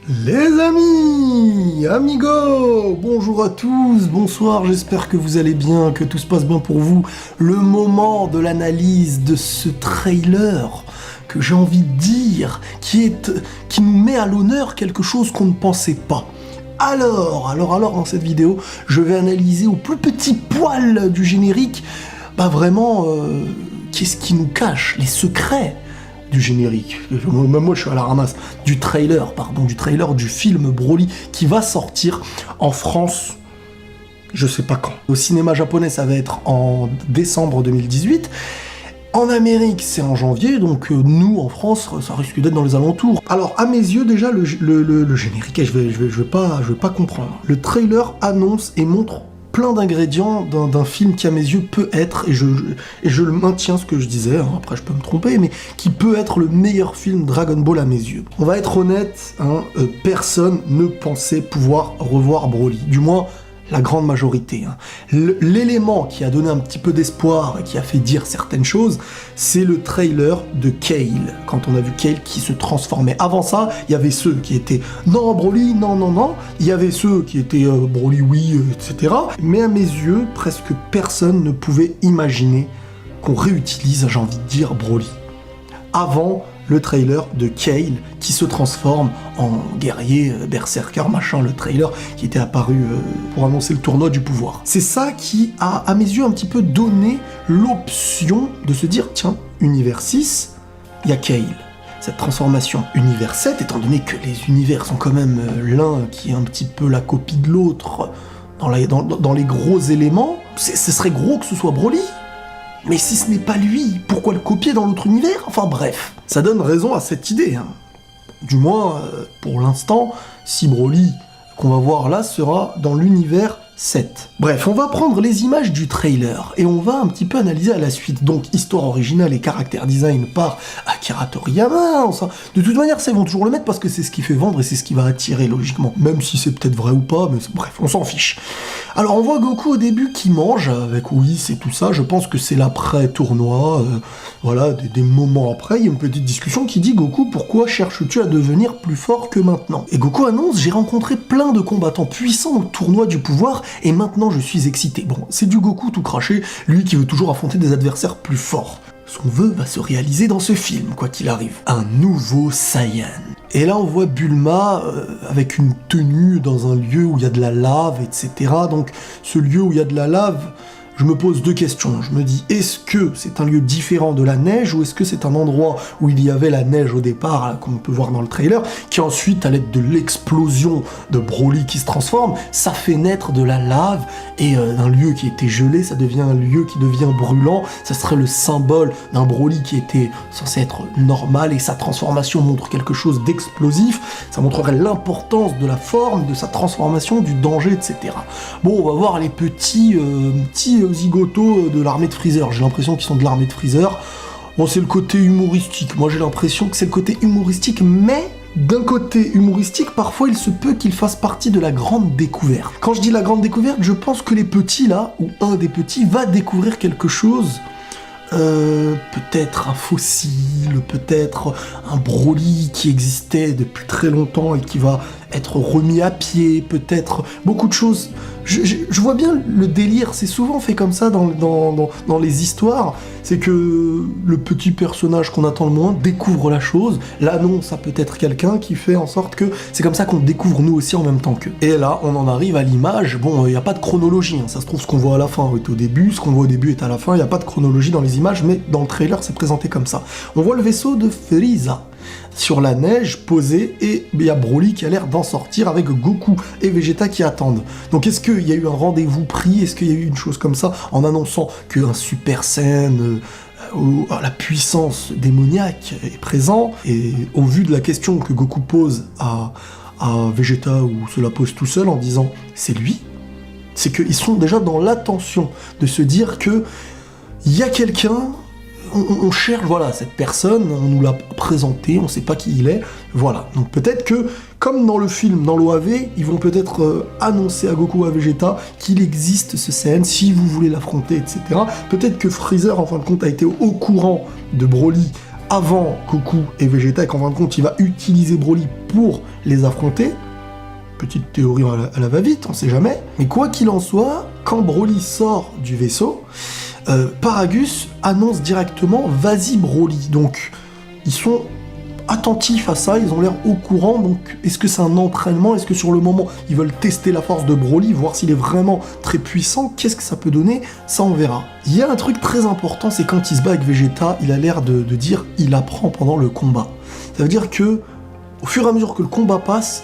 Les amis, amigos, bonjour à tous, bonsoir, j'espère que vous allez bien, que tout se passe bien pour vous. Le moment de l'analyse de ce trailer que j'ai envie de dire, qui nous met à l'honneur quelque chose qu'on ne pensait pas. Alors, dans cette vidéo, je vais analyser au plus petit poil du générique, vraiment, qu'est-ce qui nous cache, les secrets du générique. Même moi je suis à la ramasse du trailer du film Broly qui va sortir en France, je sais pas quand. Au cinéma japonais ça va être en décembre 2018. En Amérique, c'est en janvier, donc nous, en France, ça risque d'être dans les alentours. Alors, à mes yeux, déjà, le générique, je vais pas comprendre. Le trailer annonce et montre plein d'ingrédients d'un film qui, à mes yeux, peut être, et je le maintiens ce que je disais, hein, après je peux me tromper, mais qui peut être le meilleur film Dragon Ball à mes yeux. On va être honnête, personne ne pensait pouvoir revoir Broly, du moins la grande majorité. L'élément qui a donné un petit peu d'espoir et qui a fait dire certaines choses, c'est le trailer de Kale, quand on a vu Kale qui se transformait. Avant ça, il y avait ceux qui étaient « Non, Broly, non, non, non », il y avait ceux qui étaient « Broly, oui, etc. » Mais à mes yeux, presque personne ne pouvait imaginer qu'on réutilise, j'ai envie de dire, Broly. Avant le trailer de Kale qui se transforme en guerrier berserker, machin, le trailer qui était apparu pour annoncer le tournoi du pouvoir. C'est ça qui a, à mes yeux, un petit peu donné l'option de se dire, tiens, univers 6, il y a Kale. Cette transformation univers 7, étant donné que les univers sont quand même l'un qui est un petit peu la copie de l'autre dans les gros éléments, ce serait gros que ce soit Broly. Mais si ce n'est pas lui, pourquoi le copier dans l'autre univers? Enfin bref, ça donne raison à cette idée. Du moins, pour l'instant, si Broly qu'on va voir là sera dans l'univers 7. Bref, on va prendre les images du trailer et on va un petit peu analyser à la suite. Donc, histoire originale et caractère design par Akira Toriyama. De toute manière, ça, ils vont toujours le mettre parce que c'est ce qui fait vendre et c'est ce qui va attirer logiquement. Même si c'est peut-être vrai ou pas, mais bref, on s'en fiche. Alors, on voit Goku au début qui mange avec Whis et tout ça. Je pense que c'est l'après-tournoi. Voilà, des moments après, il y a une petite discussion qui dit « Goku, pourquoi cherches-tu à devenir plus fort que maintenant ?» Et Goku annonce « J'ai rencontré plein de combattants puissants au tournoi du pouvoir et maintenant je suis excité. » Bon, c'est du Goku tout craché, lui qui veut toujours affronter des adversaires plus forts. Son vœu va se réaliser dans ce film, quoi qu'il arrive. Un nouveau Saiyan. Et là on voit Bulma avec une tenue dans un lieu où il y a de la lave, etc. Donc ce lieu où il y a de la lave, je me pose deux questions. Je me dis, est-ce que c'est un lieu différent de la neige ou est-ce que c'est un endroit où il y avait la neige au départ, comme on peut voir dans le trailer, qui ensuite, à l'aide de l'explosion de Broly qui se transforme, ça fait naître de la lave et un lieu qui était gelé, ça devient un lieu qui devient brûlant. Ça serait le symbole d'un Broly qui était censé être normal et sa transformation montre quelque chose d'explosif. Ça montrerait l'importance de la forme, de sa transformation, du danger, etc. Bon, on va voir les petits zigotos de l'armée de Freezer. J'ai l'impression qu'ils sont de l'armée de Freezer. Bon, c'est le côté humoristique. Moi, j'ai l'impression que c'est le côté humoristique, mais d'un côté humoristique, parfois, il se peut qu'il fasse partie de la grande découverte. Quand je dis la grande découverte, je pense que les petits, là, ou un des petits, va découvrir quelque chose. Peut-être un fossile, peut-être un Broly qui existait depuis très longtemps et qui va être remis à pied, peut-être beaucoup de choses. Je vois bien le délire, c'est souvent fait comme ça dans les histoires, c'est que le petit personnage qu'on attend le moins découvre la chose, l'annonce à peut-être quelqu'un qui fait en sorte que c'est comme ça qu'on découvre nous aussi en même temps qu'eux. Et là, on en arrive à l'image, bon, il n'y a pas de chronologie, ça se trouve ce qu'on voit à la fin est au début, ce qu'on voit au début est à la fin, il n'y a pas de chronologie dans les images, mais dans le trailer c'est présenté comme ça. On voit le vaisseau de Frieza sur la neige posée et il y a Broly qui a l'air d'en sortir avec Goku et Vegeta qui attendent. Donc est-ce qu'il y a eu un rendez-vous pris, est-ce qu'il y a eu une chose comme ça en annonçant qu'un Super Saiyan la puissance démoniaque est présent, et au vu de la question que Goku pose à Vegeta, ou se la pose tout seul en disant c'est lui, c'est qu'ils sont déjà dans l'attention de se dire que il y a quelqu'un. On cherche, voilà, cette personne, on nous l'a présenté, on sait pas qui il est, voilà. Donc peut-être que, comme dans le film, dans l'OAV, ils vont peut-être annoncer à Goku ou à Vegeta qu'il existe ce Saiyan, si vous voulez l'affronter, etc. Peut-être que Freezer, en fin de compte, a été au courant de Broly avant Goku et Vegeta, et qu'en fin de compte, il va utiliser Broly pour les affronter. Petite théorie à la va-vite, on sait jamais. Mais quoi qu'il en soit, quand Broly sort du vaisseau, Paragus annonce directement « Vas-y Broly ». Donc, ils sont attentifs à ça, ils ont l'air au courant. Donc, est-ce que c'est un entraînement? Est-ce que sur le moment, ils veulent tester la force de Broly, voir s'il est vraiment très puissant? Qu'est-ce que ça peut donner? Ça, on verra. Il y a un truc très important, c'est quand il se bat avec Vegeta, il a l'air de dire « il apprend pendant le combat ». Ça veut dire que, au fur et à mesure que le combat passe,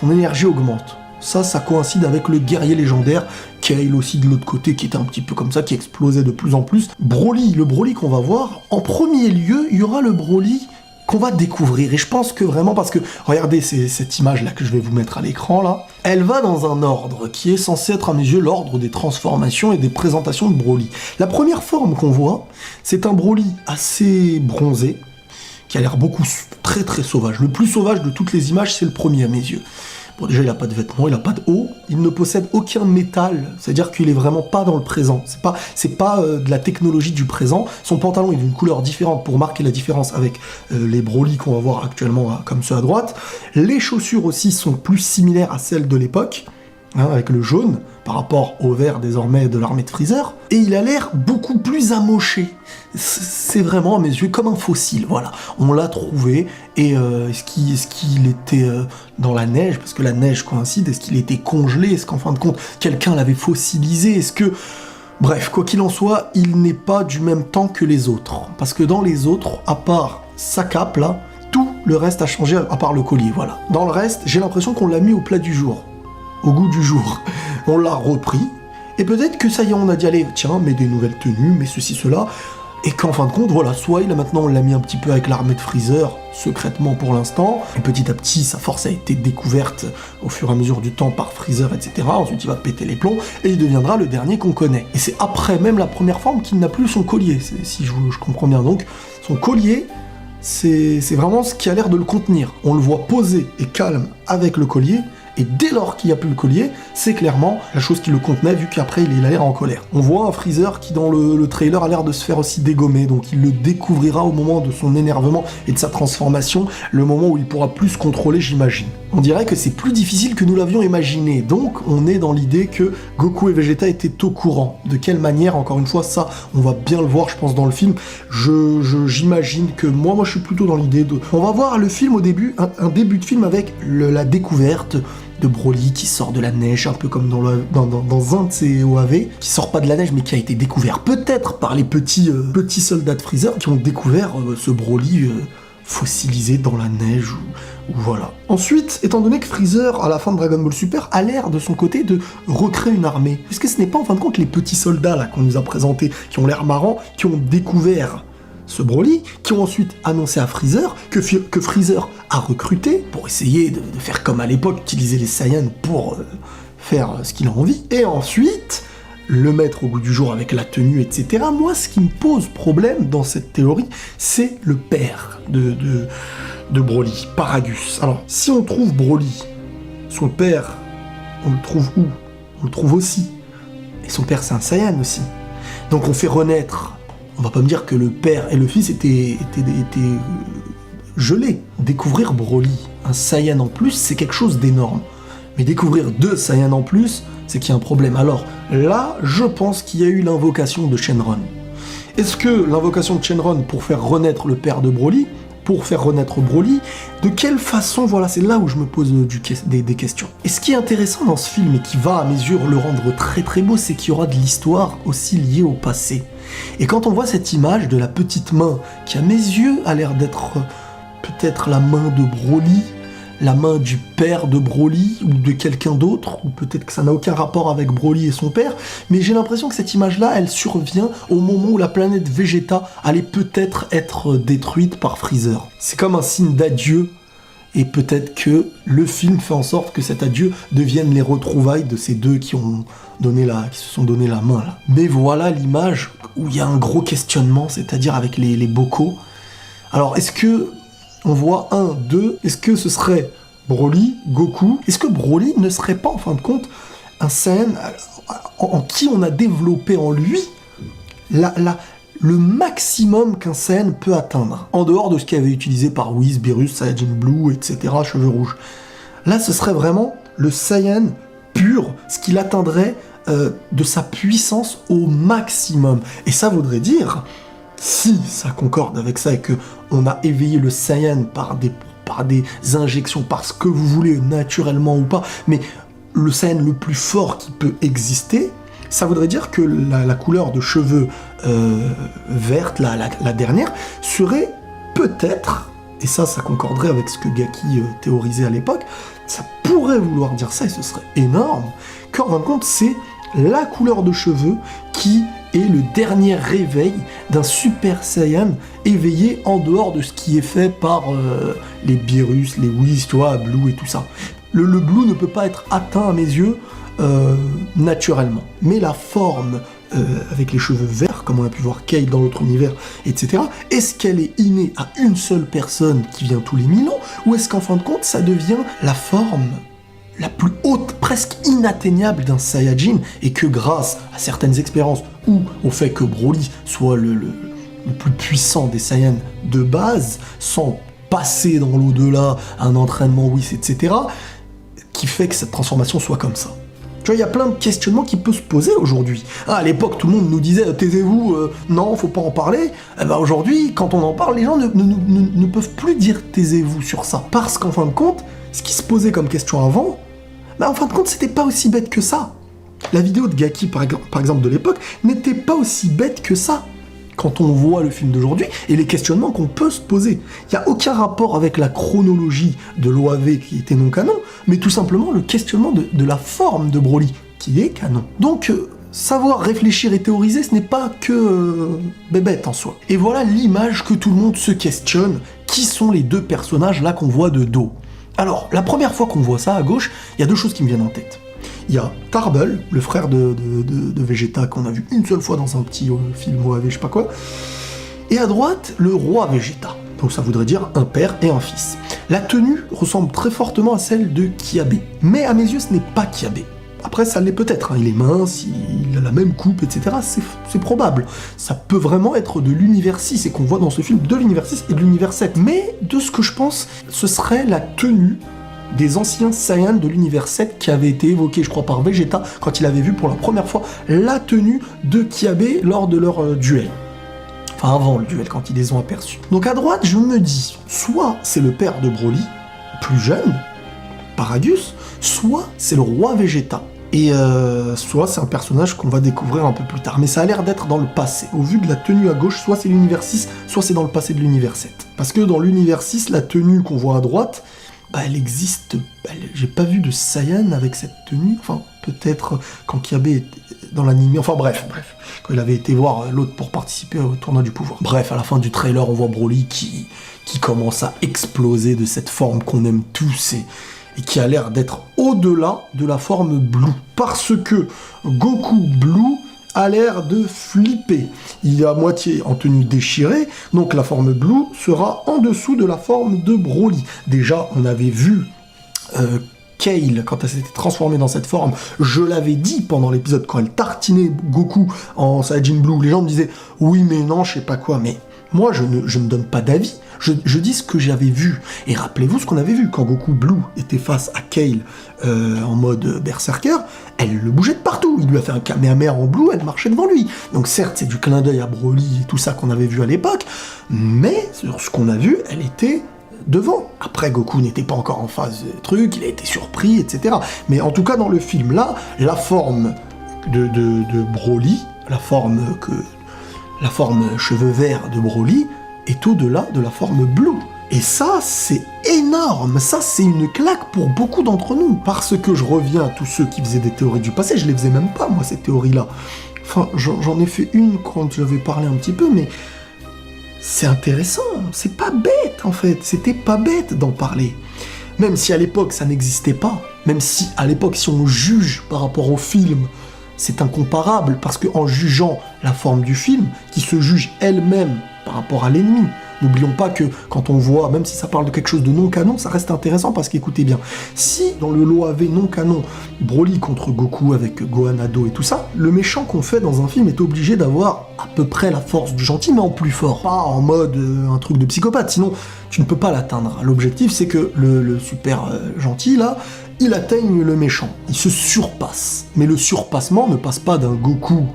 son énergie augmente. Ça coïncide avec le guerrier légendaire, Kale aussi de l'autre côté, qui était un petit peu comme ça, qui explosait de plus en plus. Broly, le Broly qu'on va voir, en premier lieu, il y aura le Broly qu'on va découvrir. Et je pense que vraiment, parce que, regardez cette image-là que je vais vous mettre à l'écran, là, elle va dans un ordre qui est censé être, à mes yeux, l'ordre des transformations et des présentations de Broly. La première forme qu'on voit, c'est un Broly assez bronzé, qui a l'air très très sauvage. Le plus sauvage de toutes les images, c'est le premier à mes yeux. Bon, déjà, il n'a pas de vêtements, il n'a pas de haut, il ne possède aucun métal, c'est-à-dire qu'il est vraiment pas dans le présent. C'est pas de la technologie du présent. Son pantalon est d'une couleur différente pour marquer la différence avec les Broly qu'on va voir actuellement, comme ceux à droite. Les chaussures aussi sont plus similaires à celles de l'époque, avec le jaune, par rapport au vert désormais de l'armée de Freezer, et il a l'air beaucoup plus amoché. C'est vraiment, à mes yeux, comme un fossile, voilà. On l'a trouvé, et est-ce qu'il était dans la neige, parce que la neige coïncide, est-ce qu'il était congelé, est-ce qu'en fin de compte, quelqu'un l'avait fossilisé, est-ce que... Bref, quoi qu'il en soit, il n'est pas du même temps que les autres, parce que dans les autres, à part sa cape, là, tout le reste a changé, à part le collier, voilà. Dans le reste, j'ai l'impression qu'on l'a mis au plat du jour. Au goût du jour. On l'a repris, et peut-être que ça y est, on a dit, allez, tiens, mets des nouvelles tenues, mets ceci, cela, et qu'en fin de compte, voilà, soit maintenant on l'a mis un petit peu avec l'armée de Freezer, secrètement pour l'instant, et petit à petit, sa force a été découverte au fur et à mesure du temps par Freezer, etc. Ensuite, il va péter les plombs, et il deviendra le dernier qu'on connaît. Et c'est après même la première forme qu'il n'a plus son collier, si je comprends bien. Donc, son collier, c'est vraiment ce qui a l'air de le contenir. On le voit posé et calme avec le collier, et dès lors qu'il n'y a plus le collier, c'est clairement la chose qui le contenait, vu qu'après il a l'air en colère. On voit un Freezer qui dans le trailer a l'air de se faire aussi dégommer, donc il le découvrira au moment de son énervement et de sa transformation, le moment où il pourra plus se contrôler, j'imagine. On dirait que c'est plus difficile que nous l'avions imaginé, donc on est dans l'idée que Goku et Vegeta étaient au courant. De quelle manière, encore une fois, ça, on va bien le voir, je pense, dans le film. J'imagine que moi je suis plutôt dans l'idée de... On va voir le film au début, un début de film avec la découverte de Broly qui sort de la neige, un peu comme dans un de ses OAV, qui sort pas de la neige mais qui a été découvert peut-être par les petits soldats de Freezer qui ont découvert ce Broly fossilisé dans la neige, ou voilà. Ensuite, étant donné que Freezer, à la fin de Dragon Ball Super, a l'air de son côté de recréer une armée, est-ce que ce n'est pas en fin de compte les petits soldats là qu'on nous a présentés, qui ont l'air marrants, qui ont découvert ce Broly, qui ont ensuite annoncé à Freezer que Freezer a recruté pour essayer de faire comme à l'époque, utiliser les Saiyans pour faire ce qu'il a envie, et ensuite le mettre au goût du jour avec la tenue, etc. Moi, ce qui me pose problème dans cette théorie, c'est le père de Broly, Paragus. Alors, si on trouve Broly, son père, on le trouve où? On le trouve aussi. Et son père, c'est un Saiyan aussi. Donc on fait renaître... On va pas me dire que le père et le fils étaient gelés. Découvrir Broly, un Saiyan en plus, c'est quelque chose d'énorme. Mais découvrir 2 Saiyans en plus, c'est qu'il y a un problème. Alors là, je pense qu'il y a eu l'invocation de Shenron. Est-ce que l'invocation de Shenron pour faire renaître le père de Broly, pour faire renaître Broly, de quelle façon, voilà, c'est là où je me pose des questions. Et ce qui est intéressant dans ce film, et qui va à mes yeux le rendre très très beau, c'est qu'il y aura de l'histoire aussi liée au passé. Et quand on voit cette image de la petite main, qui à mes yeux a l'air d'être peut-être la main de Broly, la main du père de Broly, ou de quelqu'un d'autre, ou peut-être que ça n'a aucun rapport avec Broly et son père, mais j'ai l'impression que cette image-là, elle survient au moment où la planète Vegeta allait peut-être être détruite par Freezer. C'est comme un signe d'adieu, et peut-être que le film fait en sorte que cet adieu devienne les retrouvailles de ces deux qui se sont donné la main, là. Mais voilà l'image où il y a un gros questionnement, c'est-à-dire avec les bocaux. Alors, est-ce que on voit 1, 2, est-ce que ce serait Broly, Goku? Est-ce que Broly ne serait pas, en fin de compte, un Saiyan en qui on a développé en lui le maximum qu'un Saiyan peut atteindre, en dehors de ce qui avait utilisé par Whis, Beerus, Saiyajin Blue, etc., cheveux rouges. Là, ce serait vraiment le Saiyan pur, ce qu'il atteindrait de sa puissance au maximum. Et ça voudrait dire, si ça concorde avec ça et que on a éveillé le Saiyan par des injections, par ce que vous voulez, naturellement ou pas, mais le Saiyan le plus fort qui peut exister, ça voudrait dire que la couleur de cheveux verte, la dernière, serait peut-être, et ça concorderait avec ce que Gaki théorisait à l'époque, ça pourrait vouloir dire ça, et ce serait énorme, qu'en fin de compte, c'est la couleur de cheveux qui est le dernier réveil d'un Super Saiyan éveillé en dehors de ce qui est fait par les Beerus, les Whis, tu vois, Blue et tout ça. Le Blue ne peut pas être atteint à mes yeux naturellement. Mais la forme avec les cheveux verts, comme on a pu voir Kale dans l'autre univers, etc., est-ce qu'elle est innée à une seule personne qui vient tous les 1000 ans, ou est-ce qu'en fin de compte, ça devient la forme la plus haute, presque inatteignable d'un Saiyajin, et que grâce à certaines expériences, ou au fait que Broly soit le plus puissant des Saiyans de base, sans passer dans l'au-delà, un entraînement Whis, etc., qui fait que cette transformation soit comme ça. Tu vois, il y a plein de questionnements qui peuvent se poser aujourd'hui. Ah, à l'époque, tout le monde nous disait « taisez-vous, non, faut pas en parler ». Eh ben aujourd'hui, quand on en parle, les gens ne peuvent plus dire « taisez-vous » sur ça. Parce qu'en fin de compte, ce qui se posait comme question avant, en fin de compte, c'était pas aussi bête que ça. La vidéo de Gaki, par exemple, de l'époque, n'était pas aussi bête que ça. Quand on voit le film d'aujourd'hui, et les questionnements qu'on peut se poser. Il n'y a aucun rapport avec la chronologie de l'OAV qui était non canon, mais tout simplement le questionnement de la forme de Broly, qui est canon. Donc, savoir réfléchir et théoriser, ce n'est pas que bébête en soi. Et voilà l'image que tout le monde se questionne. Qui sont les deux personnages là qu'on voit de dos? Alors, la première fois qu'on voit ça à gauche, il y a deux choses qui me viennent en tête. Il y a Tarble, le frère de Vegeta qu'on a vu une seule fois dans un petit film OAV, je sais pas quoi. Et à droite, le roi Vegeta. Donc ça voudrait dire un père et un fils. La tenue ressemble très fortement à celle de Kiabe. Mais à mes yeux, ce n'est pas Kiabe. Après, ça l'est peut-être, hein. Il est mince, il a la même coupe, etc. C'est probable. Ça peut vraiment être de l'univers 6, et qu'on voit dans ce film de l'univers 6 et de l'univers 7. Mais de ce que je pense, ce serait la tenue des anciens Saiyans de l'univers 7 qui avait été évoqué, je crois, par Vegeta quand il avait vu pour la première fois la tenue de Kiabe lors de leur duel. Enfin, avant le duel, quand ils les ont aperçus. Donc à droite, je me dis, soit c'est le père de Broly, plus jeune, Paragus, soit c'est le roi Vegeta. Et soit c'est un personnage qu'on va découvrir un peu plus tard. Mais ça a l'air d'être dans le passé. Au vu de la tenue à gauche, soit c'est l'univers 6, soit c'est dans le passé de l'univers 7. Parce que dans l'univers 6, la tenue qu'on voit à droite, elle existe. J'ai pas vu de Saiyan avec cette tenue. Enfin, peut-être quand Kiabe était dans l'anime. Enfin bref. Quand il avait été voir l'autre pour participer au tournoi du pouvoir. Bref, à la fin du trailer, on voit Broly qui commence à exploser de cette forme qu'on aime tous et qui a l'air d'être au-delà de la forme Blue. Parce que Goku Blue a l'air de flipper. Il est à moitié en tenue déchirée, donc la forme Blue sera en dessous de la forme de Broly. Déjà, on avait vu Kale, quand elle s'était transformée dans cette forme, je l'avais dit pendant l'épisode, quand elle tartinait Goku en Saiyajin Blue, les gens me disaient « oui mais non, je sais pas quoi », mais moi je ne donne pas d'avis, je dis ce que j'avais vu. Et rappelez-vous ce qu'on avait vu, quand Goku Blue était face à Kale en mode berserker, elle le bougeait de partout, il lui a fait un Kamehameha en Blue, elle marchait devant lui. Donc certes, c'est du clin d'œil à Broly et tout ça qu'on avait vu à l'époque, mais sur ce qu'on a vu, elle était devant. Après, Goku n'était pas encore en phase truc, il a été surpris, etc. Mais en tout cas, dans le film, là, la forme de Broly, la forme cheveux verts de Broly, est au-delà de la forme Blue. Et ça, c'est énorme. Ça, c'est une claque pour beaucoup d'entre nous. Parce que je reviens à tous ceux qui faisaient des théories du passé, je les faisais même pas, moi, ces théories-là. Enfin, j'en ai fait une quand j'avais parlé un petit peu, mais c'est intéressant, c'est pas bête en fait, c'était pas bête d'en parler. Même si à l'époque ça n'existait pas, même si à l'époque si on juge par rapport au film, c'est incomparable, parce qu'en jugeant la forme du film, qui se juge elle-même par rapport à l'ennemi. N'oublions pas que quand on voit, même si ça parle de quelque chose de non-canon, ça reste intéressant parce qu'écoutez bien, si dans le l'OAV non-canon, Broly contre Goku avec Gohan ado et tout ça, le méchant qu'on fait dans un film est obligé d'avoir à peu près la force du gentil, mais en plus fort. Pas en mode un truc de psychopathe, sinon tu ne peux pas l'atteindre. L'objectif c'est que le super gentil là, il atteigne le méchant, il se surpasse. Mais le surpassement ne passe pas d'un Goku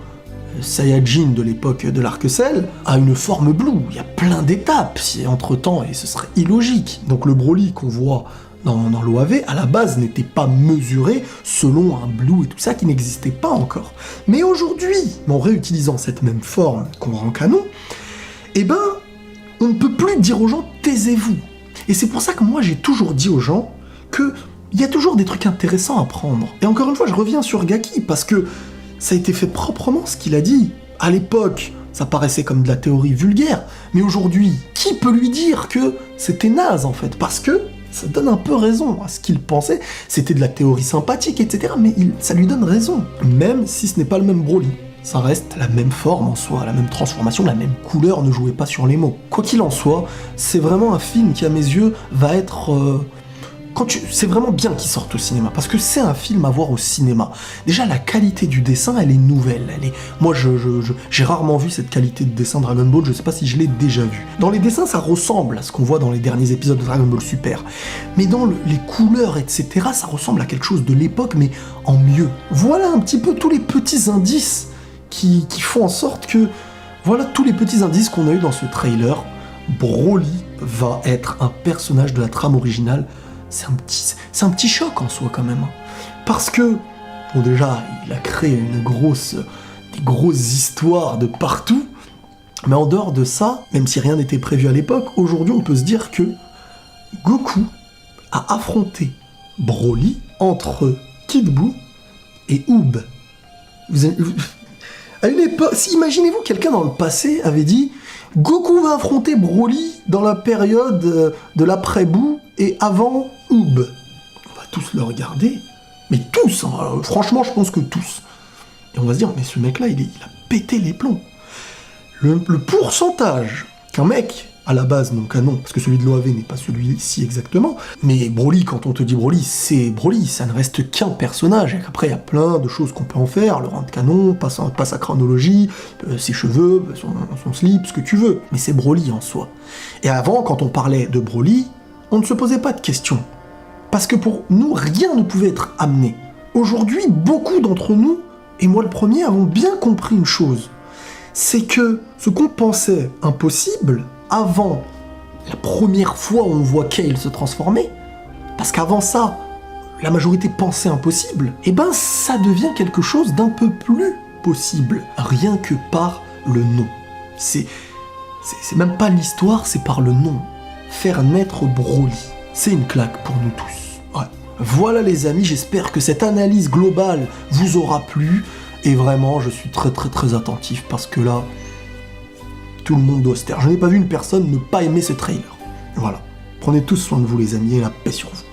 Saiyajin de l'époque de l'Arc-Cell à une forme Blue. Il y a plein d'étapes entre-temps et ce serait illogique. Donc le Broly qu'on voit dans l'OAV, à la base, n'était pas mesuré selon un Blue et tout ça qui n'existait pas encore. Mais aujourd'hui, en réutilisant cette même forme qu'on rend canon, eh ben, on ne peut plus dire aux gens « taisez-vous ». Et c'est pour ça que moi j'ai toujours dit aux gens que il y a toujours des trucs intéressants à prendre. Et encore une fois, je reviens sur Gaki, parce que ça a été fait proprement ce qu'il a dit. À l'époque, ça paraissait comme de la théorie vulgaire, mais aujourd'hui, qui peut lui dire que c'était naze en fait? Parce que ça donne un peu raison à ce qu'il pensait, c'était de la théorie sympathique, etc. Mais ça lui donne raison, même si ce n'est pas le même Broly. Ça reste la même forme en soi, la même transformation, la même couleur, ne jouez pas sur les mots. Quoi qu'il en soit, c'est vraiment un film qui, à mes yeux, va être... C'est vraiment bien qu'il sorte au cinéma, parce que c'est un film à voir au cinéma. Déjà, la qualité du dessin, elle est nouvelle. Moi, j'ai rarement vu cette qualité de dessin Dragon Ball, je sais pas si je l'ai déjà vu. Dans les dessins, ça ressemble à ce qu'on voit dans les derniers épisodes de Dragon Ball Super. Mais dans les couleurs, etc., ça ressemble à quelque chose de l'époque, mais en mieux. Voilà un petit peu tous les petits indices qui font en sorte que... Voilà tous les petits indices qu'on a eu dans ce trailer. Broly va être un personnage de la trame originale. C'est un petit choc en soi quand même. Parce que, bon déjà, il a créé des grosses histoires de partout, mais en dehors de ça, même si rien n'était prévu à l'époque, aujourd'hui on peut se dire que Goku a affronté Broly entre Kid Buu et Oob. À une époque, imaginez-vous quelqu'un dans le passé avait dit Goku va affronter Broly dans la période de l'après-Buu et avant Oob. On va tous le regarder, mais tous, hein, franchement je pense que tous. Et on va se dire, mais ce mec-là, il a pété les plombs. Le pourcentage qu'un mec, à la base non canon, parce que celui de l'OAV n'est pas celui-ci exactement, mais Broly, quand on te dit Broly, c'est Broly, ça ne reste qu'un personnage, et après il y a plein de choses qu'on peut en faire, le rendre canon, pas sa chronologie, ses cheveux, son slip, ce que tu veux, mais c'est Broly en soi. Et avant, quand on parlait de Broly, on ne se posait pas de questions. Parce que pour nous, rien ne pouvait être amené. Aujourd'hui, beaucoup d'entre nous, et moi le premier, avons bien compris une chose. C'est que ce qu'on pensait impossible, avant la première fois où on voit Kale se transformer, parce qu'avant ça, la majorité pensait impossible, et ben ça devient quelque chose d'un peu plus possible, rien que par le nom. C'est même pas l'histoire, c'est par le nom. Faire naître Broly, c'est une claque pour nous tous. Ouais. Voilà les amis, j'espère que cette analyse globale vous aura plu, et vraiment je suis très attentif, parce que là, tout le monde doit se taire. Je n'ai pas vu une personne ne pas aimer ce trailer. Voilà. Prenez tous soin de vous les amis, et la paix sur vous.